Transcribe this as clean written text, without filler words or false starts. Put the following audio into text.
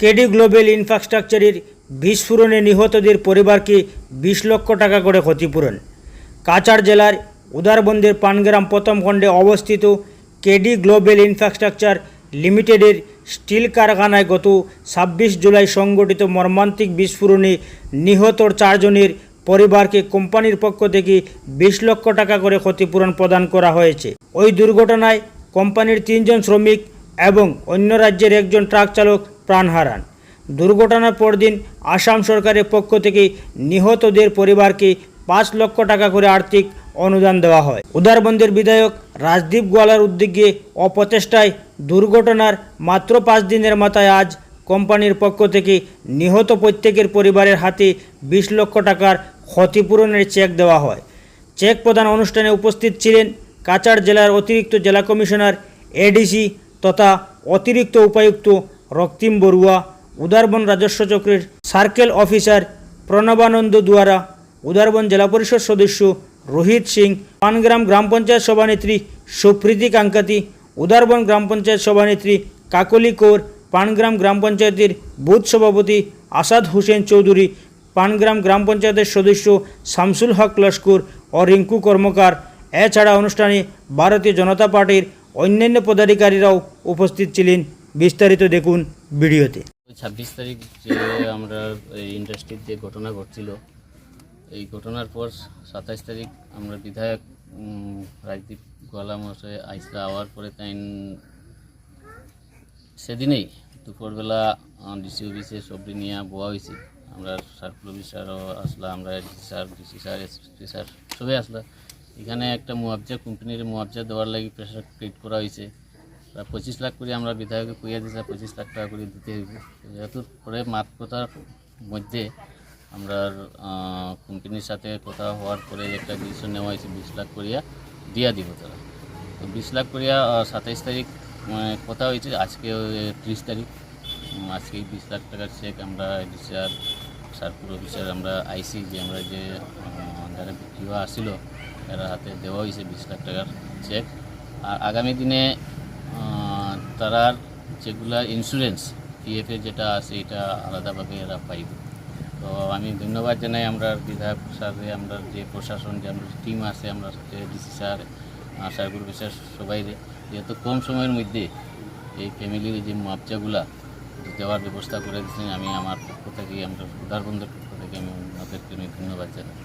KD global ইনফ্রাস্ট্রাকচারের বিস্ফোরণে নিহতদের পরিবারকে 20 লক্ষ টাকা করে ক্ষতিপূরণ। কাছাড় জেলার উদারবন্দের পানগ্রাম প্রথম খণ্ডে অবস্থিত কেডি গ্লোবাল ইনফ্রাস্ট্রাকচার লিমিটেডের স্টিল কারখানায় গত 26 জুলাই সংঘটিত মর্মান্তিক বিস্ফোরণে নিহত 4 জনের পরিবারকে কোম্পানির পক্ষ থেকে 20 লক্ষ টাকা করে ক্ষতিপূরণ প্রদান করা হয়েছে। ওই দুর্ঘটনায় কোম্পানির 3 জন শ্রমিক এবং অন্য রাজ্যের একজন ট্রাক চালক প্রাণ হারান। দুর্ঘটনার পরদিন আসাম সরকারের পক্ষ থেকে নিহতদের পরিবারকে 5 লক্ষ টাকা করে আর্থিক অনুদান দেওয়া হয়। উদারবন্দের বিধায়ক রাজদীপ গোয়ালার উদ্যোগে ও প্রচেষ্টায় দুর্ঘটনার মাত্র 5 দিনের মাথায় আজ কোম্পানির পক্ষ থেকে নিহত প্রত্যেকের পরিবারের হাতে 20 লক্ষ টাকার ক্ষতিপূরণের চেক দেওয়া হয়। চেক প্রদান অনুষ্ঠানে উপস্থিত ছিলেন কাছাড় জেলার অতিরিক্ত জেলা কমিশনার এডিসি তথা অতিরিক্ত উপায়ুক্ত রক্তিম বড়ুয়া, উদারবন রাজস্ব চক্রের সার্কেল অফিসার প্রণবানন্দ দুয়ারা, উদারবন জেলা পরিষদ সদস্য রোহিত সিং, পানগ্রাম গ্রাম পঞ্চায়েত সভানেত্রী সুপ্রীতি কাঙ্কাতি, উদারবন গ্রাম পঞ্চায়েত সভানেত্রী কাকলি কৌর, পানগ্রাম গ্রাম পঞ্চায়েতের বুথ সভাপতি আসাদ হোসেন চৌধুরী, পানগ্রাম গ্রাম পঞ্চায়েতের সদস্য শামসুল হক লস্কর ও রিঙ্কু কর্মকার। এছাড়া অনুষ্ঠানে ভারতীয় জনতা পার্টির অন্যান্য পদাধিকারীরাও উপস্থিত ছিলেন। বিস্তারিত দেখুন ভিডিওতে। 26 তারিখ যে আমরা এই ইন্ডাস্ট্রির যে ঘটনা ঘটছিল, এই ঘটনার পর 27 তারিখ আমরা বিধায়ক রাজদীপ গোয়ালা মহাশয় আইসা আওয়ার পরে তাই সেদিনেই দুপুরবেলা ডিসি অফিসে সবজি নিয়ে বোয়া হয়েছে। আমরা সার্কুল অফিসারও আসলো, আমরা ডিসি স্যার এসপি স্যার সবাই আসলো। এখানে একটা মুআবজা কোম্পানির মুআবজা দেওয়ার লাগি প্রেশার ক্রিয়েট করা হয়েছে। 25 লাখ করে আমরা বিধায়ককে কইয়া দিয়েছি, 25 লাখ টাকা করে দিতে হইবে। যেহেতু পরে মাত কথার মধ্যে আমরা কোম্পানির সাথে কথা হওয়ার পরে একটা ডিসিশন নেওয়া হয়েছে 20 লাখ করিয়া দিয়া দিব তারা। তো 20 লাখ করিয়া 27 তারিখ কথা হয়েছে, আজকে 30 তারিখ। আজকে 20 লাখ টাকার চেক আমরা ডিসিআর সার্কুল অফিসার আমরা আইসি যে আমরা যে যারা বিক্রি হওয়া আসছিল এরা হাতে দেওয়া হয়েছে 20 লাখ টাকার চেক। আর আগামী দিনে তারার যেগুলা ইন্স্যুরেন্স পিএফের যেটা আছে এটা আলাদাভাবে এরা পাইব। তো আমি ধন্যবাদ জানাই আমরা বিধায়ক স্যারে, আমরা যে প্রশাসন যে আমরা টিম আছে, আমরা সাথে ডিসি স্যার সার্কুল অফিসার সবাই, যেহেতু কম সময়ের মধ্যে এই ফ্যামিলির যে মুআবজাগুলা দেওয়ার ব্যবস্থা করে দিচ্ছেন, আমি আমার পক্ষ থেকে, আমরা উদারবন্দের পক্ষ থেকে আমি ওনাদেরকে ধন্যবাদ জানাই।